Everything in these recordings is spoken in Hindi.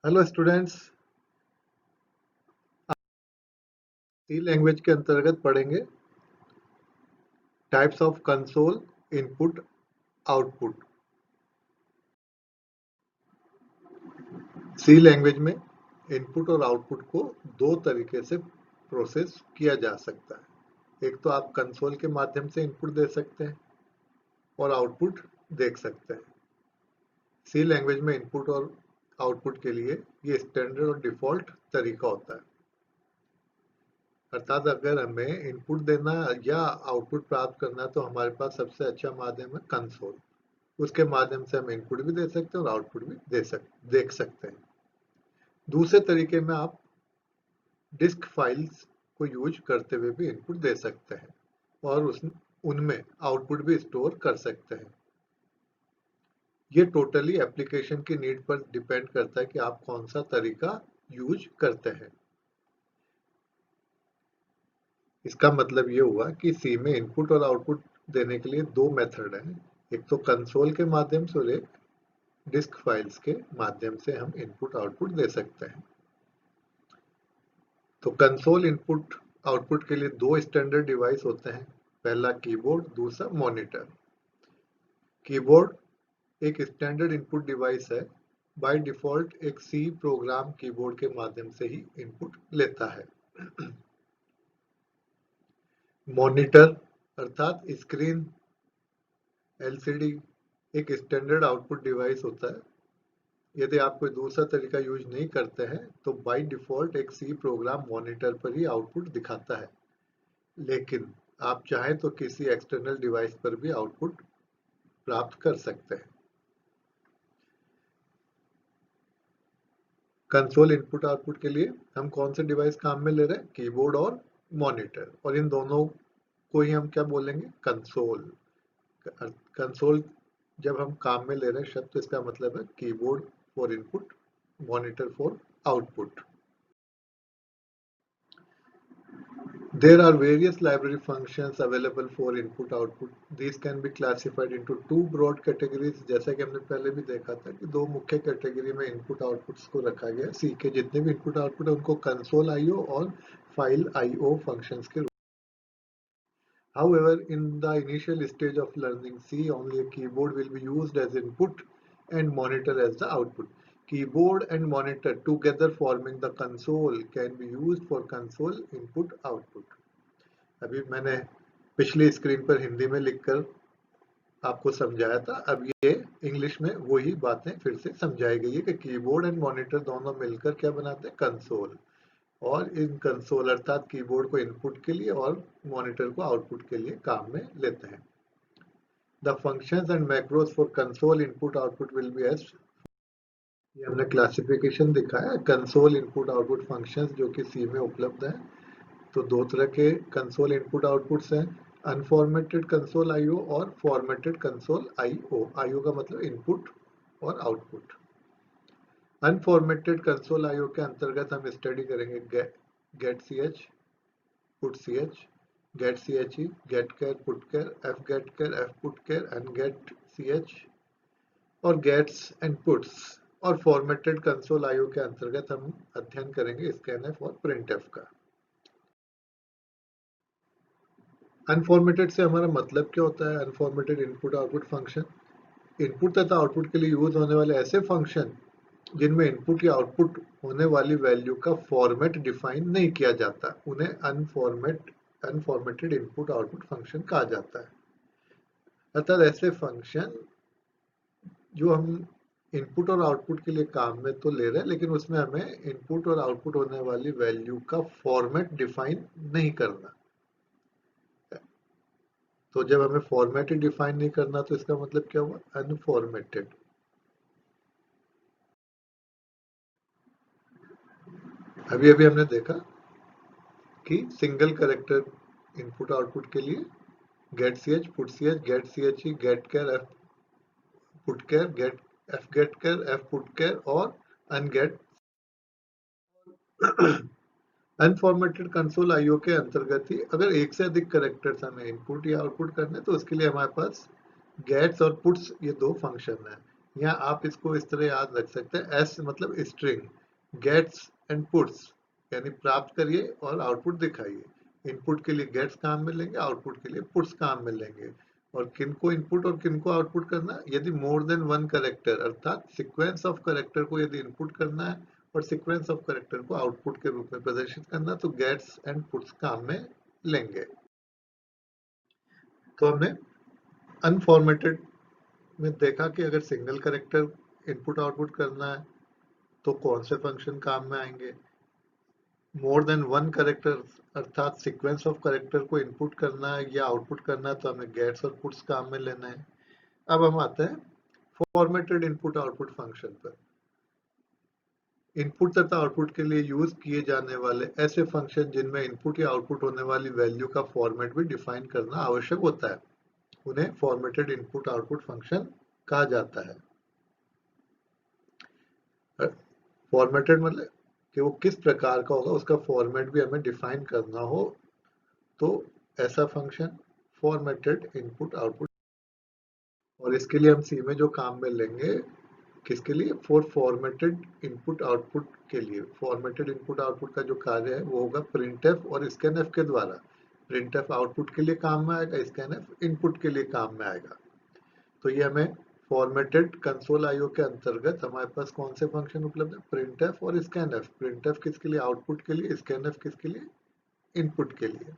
हेलो स्टूडेंट्स, सी लैंग्वेज के अंतर्गत पढ़ेंगे types of console, input, output. C language में इनपुट और आउटपुट को दो तरीके से प्रोसेस किया जा सकता है। एक तो आप कंसोल के माध्यम से इनपुट दे सकते हैं और आउटपुट देख सकते हैं। सी लैंग्वेज में इनपुट और आउटपुट के लिए ये स्टैंडर्ड और डिफॉल्ट तरीका होता है। अर्थात अगर हमें इनपुट देना या आउटपुट प्राप्त करना है तो हमारे पास सबसे अच्छा माध्यम है कंसोल। उसके माध्यम से हम इनपुट भी दे सकते हैं और आउटपुट भी देख सकते हैं। दूसरे तरीके में आप डिस्क फाइल्स को यूज करते हुए भी इनपुट दे सकते हैं और उनमें आउटपुट भी स्टोर कर सकते हैं। ये टोटली एप्लीकेशन की नीड पर डिपेंड करता है कि आप कौन सा तरीका यूज करते हैं। इसका मतलब ये हुआ कि सी में इनपुट और आउटपुट देने के लिए दो मेथड हैं। एक तो कंसोल के माध्यम से और एक डिस्क फाइल्स के माध्यम से हम इनपुट आउटपुट दे सकते हैं। तो कंसोल इनपुट आउटपुट के लिए दो स्टैंडर्ड डिवाइस होते हैं। पहला कीबोर्ड, दूसरा मॉनिटर। कीबोर्ड एक स्टैंडर्ड इनपुट डिवाइस है। बाय डिफॉल्ट एक सी प्रोग्राम कीबोर्ड के माध्यम से ही इनपुट लेता है। मॉनिटर अर्थात स्क्रीन एलसीडी एक स्टैंडर्ड आउटपुट डिवाइस होता है। यदि आप कोई दूसरा तरीका यूज नहीं करते हैं तो बाय डिफॉल्ट एक सी प्रोग्राम मॉनिटर पर ही आउटपुट दिखाता है, लेकिन आप चाहें तो किसी एक्सटर्नल डिवाइस पर भी आउटपुट प्राप्त कर सकते हैं। कंसोल इनपुट आउटपुट के लिए हम कौन से डिवाइस काम में ले रहे हैं? कीबोर्ड और मॉनिटर, और इन दोनों को ही हम क्या बोलेंगे? कंसोल। कंसोल जब हम काम में ले रहे हैं शब्द, तो इसका मतलब है keyboard for input, monitor for output. There are various library functions available for input-output. These can be classified into two broad categories. जैसा कि हमने पहले भी देखा था कि दो मुख्य कैटेगरी में इनपुट आउटपुट्स को रखा गया है। सी के जितने भी इनपुट आउटपुट है उनको कंसोल आईओ और फाइल आईओ फंक्शंस के रूप। However, in the initial stage of learning C, only a keyboard will be used as input and monitor as the output. Keyboard and monitor together forming the console can be used for console input output. अभी मैंने पिछली स्क्रीन पर हिंदी में लिखकर आपको समझाया था। अब ये इंग्लिश में वही बातें फिर से समझाई गई है कि कीबोर्ड एंड मॉनिटर दोनों मिलकर क्या बनाते हैं? कंसोल। और इन कंसोल अर्थात कीबोर्ड को इनपुट के लिए और मॉनिटर को आउटपुट के लिए काम में लेते हैं। The functions and macros for console input output will be as, ये हमने क्लासिफिकेशन दिखाया। कंसोल इनपुट आउटपुट फंक्शंस जो कि सी में उपलब्ध है। तो दो तरह के कंसोल इनपुट आउटपुट्स हैं, अनफॉर्मेटेड कंसोल आईओ और फॉर्मेटेड कंसोल आईओ। आईओ का मतलब इनपुट और आउटपुट। अनफॉर्मेटेड कंसोल आईओ के अंतर्गत हम स्टडी करेंगे get C H, put C H, get C H E, get char, put char, F get char, F put char, and get C H और गेट्स एंड पुट्स। और फॉर्मेटेड कंसोल आईओ के अंतर्गत हम अध्ययन करेंगे स्कैनएफ और प्रिंटएफ का। अनफॉर्मेटेड से हमारा मतलब क्या होता है? Unformatted input output function input तथा आउटपुट के लिए यूज होने वाले ऐसे फंक्शन जिनमें इनपुट या आउटपुट होने वाली वैल्यू का फॉर्मेट डिफाइन नहीं किया जाता, उन्हें अनफॉर्मेटेड इनपुट आउटपुट फंक्शन कहा जाता है। अर्थात ऐसे फंक्शन जो हम इनपुट और आउटपुट के लिए काम में तो ले रहे हैं, लेकिन उसमें हमें इनपुट और आउटपुट होने वाली वैल्यू का फॉर्मेट डिफाइन नहीं करना। तो जब हमें फॉर्मेट ही डिफाइन नहीं करना तो इसका मतलब क्या हुआ? अनफॉर्मेटेड। अभी अभी हमने देखा कि सिंगल कैरेक्टर इनपुट आउटपुट के लिए get C H, put C H, get C H E, get char, F put char, get char, F put char और अनगेट। अनफॉर्मेटेड कंसोल आईओ के अंतर्गत ही अगर एक से अधिक कैरेक्टर्स हमें इनपुट या आउटपुट करने तो उसके लिए हमारे पास गेट्स और पुट्स ये दो फंक्शन है। या आप इसको इस तरह याद रख सकते हैं, एस मतलब स्ट्रिंग, गेट्स एंड पुट्स, यानी प्राप्त करिए और आउटपुट दिखाइए। इनपुट के लिए गेट्स काम में लेंगे, आउटपुट के लिए पुट्स काम में लेंगे। और किनको इनपुट और किनको आउटपुट करना है, यदि मोर देन वन करेक्टर अर्थात सीक्वेंस ऑफ करेक्टर को यदि इनपुट करना है और सीक्वेंस ऑफ करेक्टर को आउटपुट के रूप में प्रदर्शित करना, तो गेट्स एंड पुट्स काम में लेंगे। तो हमने अनफॉर्मेटेड में देखा कि अगर सिंगल करेक्टर इनपुट आउटपुट करना है तो कौन से फंक्शन काम में आएंगे। मोर देन वन करेक्टर अर्थात सीक्वेंस ऑफ करेक्टर को इनपुट करना है या आउटपुट करना है तो हमें गेट्स और पुट्स काम में लेना है। अब हम आते हैं फॉर्मेटेड इनपुट आउटपुट फंक्शन पर। इनपुट तथा आउटपुट के लिए यूज किए जाने वाले ऐसे फंक्शन जिनमें इनपुट या आउटपुट होने वाली वैल्यू का फॉर्मेट भी डिफाइन करना आवश्यक होता है, उन्हें फॉर्मेटेड इनपुट आउटपुट फंक्शन कहा जाता है। फॉर्मेटेड मतलब कि वो किस प्रकार का होगा, उसका फॉर्मेट भी हमें डिफाइन करना हो, तो ऐसा फंक्शन फॉर्मेटेड इनपुट आउटपुट। और इसके लिए हम सी में जो काम में लेंगे, किसके लिए, फॉर फॉर्मेटेड इनपुट आउटपुट के लिए। फॉर्मेटेड इनपुट आउटपुट का जो कार्य है वो होगा प्रिंटफ और स्कैनफ के द्वारा। प्रिंटफ आउटपुट के लिए काम में आएगा, स्कैनफ इनपुट के लिए काम में आएगा। तो ये हमें फॉर्मेटेड कंसोल आईओ के अंतर्गत हमारे पास कौन से फंक्शन उपलब्ध है, प्रिंटफ और स्कैनफ। प्रिंटफ किसके लिए, आउटपुट के लिए, स्कैनफ किसके लिए, इनपुट के लिए।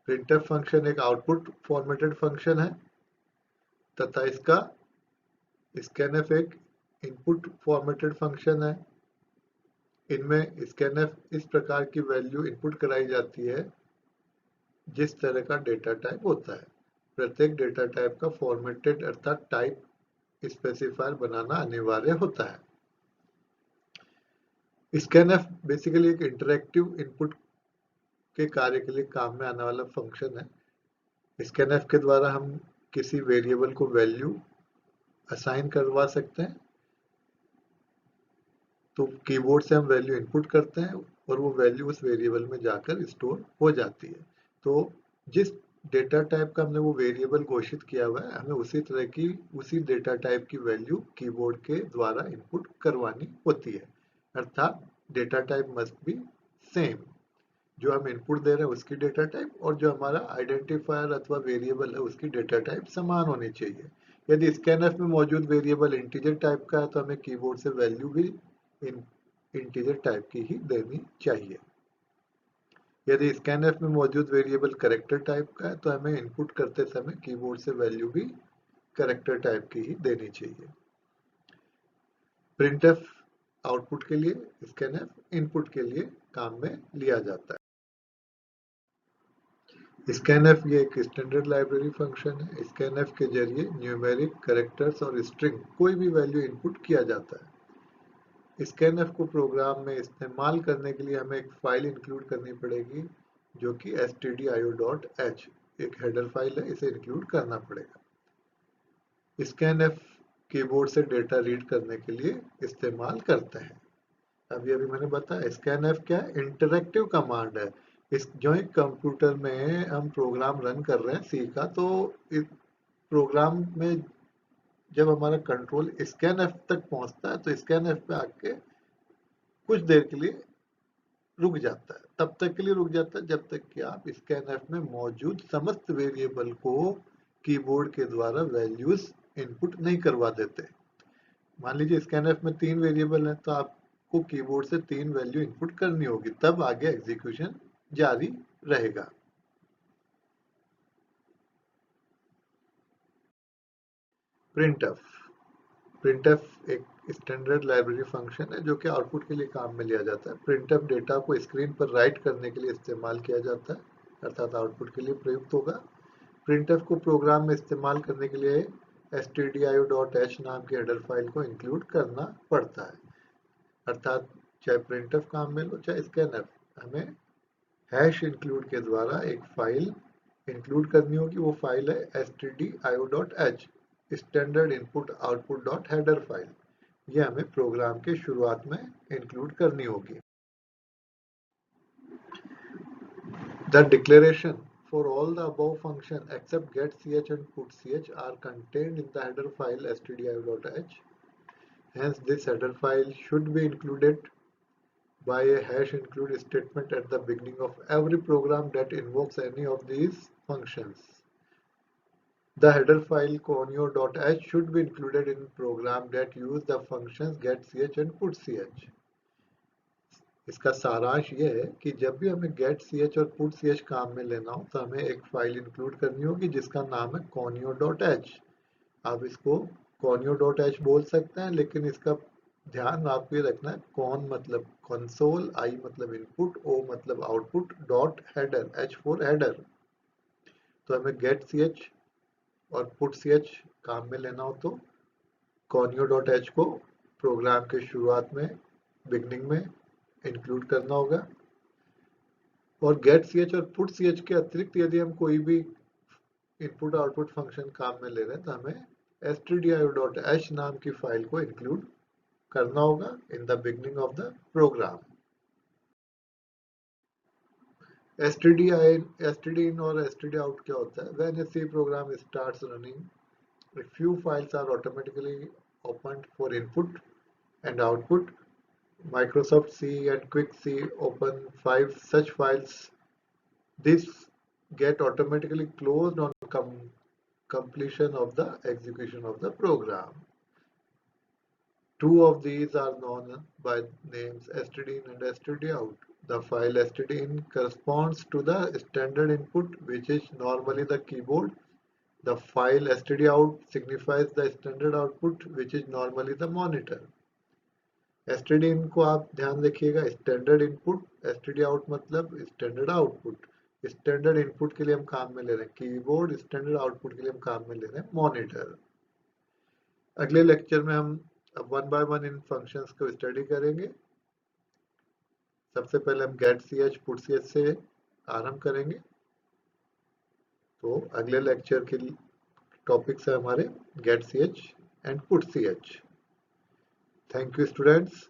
प्रिंटफ फंक्शन एक आउटपुट फॉर्मेटेड फंक्शन है तथा इसका स्कैनफ एक इनपुट फॉर्मेटेड फंक्शन है। इनमें स्कैनफ इस प्रकार की वैल्यू इनपुट कराई जाती है जिस तरह का डेटा टाइप होता है। प्रत्येक डेटा टाइप का फॉर्मेटेड अर्थात टाइप स्पेसिफायर बनाना अनिवार्य होता है। स्कैनफ बेसिकली एक इंटरैक्टिव इनपुट के कार्य के लिए काम में आने वाला फंक्शन है। स्कैनफ के द्वारा हम किसी वेरिएबल को वैल्यू असाइन करवा सकते हैं। तो कीबोर्ड से हम वैल्यू इनपुट करते हैं और वो वैल्यू उस वेरिएबल में जाकर स्टोर हो जाती है। तो जिस डेटा टाइप का हमने वो वेरिएबल घोषित किया हुआ है, हमें उसी तरह की उसी डेटा टाइप की वैल्यू कीबोर्ड के द्वारा इनपुट करवानी होती है। अर्थात data type must be same. जो हम इनपुट दे रहे हैं उसकी डेटा टाइप और जो हमारा आइडेंटिफायर अथवा वेरिएबल है उसकी डेटा टाइप समान होनी चाहिए। यदि स्कैनफ में मौजूद वेरिएबल इंटीजर टाइप का है तो हमें कीबोर्ड से वैल्यू भी इंटीजर टाइप की ही देनी चाहिए। यदि स्कैनफ में मौजूद वेरिएबल कैरेक्टर टाइप का है तो हमें इनपुट करते समय कीबोर्ड से वैल्यू भी कैरेक्टर टाइप की ही देनी चाहिए। प्रिंटफ आउटपुट के लिए, स्कैनफ इनपुट के लिए काम में लिया जाता है। स्कैनफ ये एक स्टैंडर्ड लाइब्रेरी फंक्शन है। स्कैनफ के जरिए न्यूमेरिक, कैरेक्टर्स और स्ट्रिंग कोई भी वैल्यू इनपुट किया जाता है। स्कैनफ को प्रोग्राम में इस्तेमाल करने के लिए हमें एक फाइल इंक्लूड करनी पड़ेगी जो कि stdio.h एक हेडर फाइल है, इसे इंक्लूड करना पड़ेगा। स्कैनफ कीबोर्ड से डेटा रीड करने के लिए इस्तेमाल करते हैं। अभी मैंने बताया स्कैनफ क्या है, इंटरैक्टिव कमांड है। इस जो एक कंप्यूटर में हम प्रोग्राम रन कर रहे हैं सी का, तो इस प्रोग्राम में जब हमारा कंट्रोल स्कैनफ तक पहुंचता है तो स्कैनफ पे आके कुछ देर के लिए रुक जाता है। तब तक के लिए रुक जाता है जब तक कि आप स्कैनफ में मौजूद समस्त वेरिएबल को कीबोर्ड के द्वारा वैल्यूज इनपुट नहीं करवा देते। मान लीजिए स्कैनफ में 3 वेरिएबल हैं तो आपको कीबोर्ड से 3 वैल्यू इनपुट करनी होगी, तब आगे एग्जीक्यूशन जारी रहेगा। प्रिंटफ प्रिंटफ एक स्टैंडर्ड लाइब्रेरी फंक्शन है जो कि आउटपुट के लिए काम में लिया जाता है। प्रिंटफ डेटा को स्क्रीन पर राइट करने के लिए इस्तेमाल किया जाता है, अर्थात आउटपुट के लिए प्रयुक्त होगा। प्रिंटफ को प्रोग्राम में इस्तेमाल करने के लिए stdio.h नाम की हेडर फाइल को इंक्लूड करना पड़ता है। अर्थात चाहे प्रिंटफ काम में लो चाहे स्कैनफ, हमें हैश इंक्लूड के द्वारा एक फाइल इंक्लूड करनी होगी। वो फाइल है stdio.h standard input output dot header file. ये हमें प्रोग्राम के शुरुआत में इंक्लूड करनी होगी। The declaration for all the above function except getch and putch are contained in the header file stdio.h. Hence, this header file should be included by a hash include statement at the beginning of every program that invokes any of these functions. The header file conio.h should be included in program that use the functions getch and putch. इसका सारांश ये है कि जब भी हमें getch और putch काम में लेना हो तो हमें एक फाइल इंक्लूड करनी होगी जिसका नाम है conio.h. आप इसको conio.h बोल सकते हैं, लेकिन इसका ध्यान आपको ये रखना है कॉन मतलब कंसोल, आई मतलब इनपुट, ओ मतलब output, dot header, H for header. तो हमें getch और putch काम में लेना हो तो conio.h को प्रोग्राम के शुरुआत में, बिगनिंग में इंक्लूड करना होगा. और getch और putch के अतिरिक्त यदि हम कोई भी इनपुट आउटपुट फंक्शन काम में ले रहे हैं तो हमें stdio.h नाम की फाइल को इंक्लूड करना होगा in the beginning of the program. stdin और stdout क्या होता है? When a C program starts running, a few files are automatically opened for input and output. Microsoft C and Quick C open 5 such files. These get automatically closed on completion of the execution of the program. Two of these are known by names stdin and stdout. The file stdin corresponds to the standard input, which is normally the keyboard. The file stdout signifies the standard output, which is normally the monitor. stdin को आप ध्यान रखिएगा, स्टैंडर्ड इनपुट, stdout मतलब स्टैंडर्ड आउटपुट. स्टैंडर्ड इनपुट के लिए हम काम में ले रहे हैं कीबोर्ड, स्टैंडर्ड आउटपुट के लिए हम काम में ले रहे हैं मॉनिटर. अगले लेक्चर में हम one by one in functions को स्टडी करेंगे. सबसे पहले हम getch putch से आरंभ करेंगे. तो अगले लेक्चर के टॉपिक्स है हमारे getch and putch. Thank you students.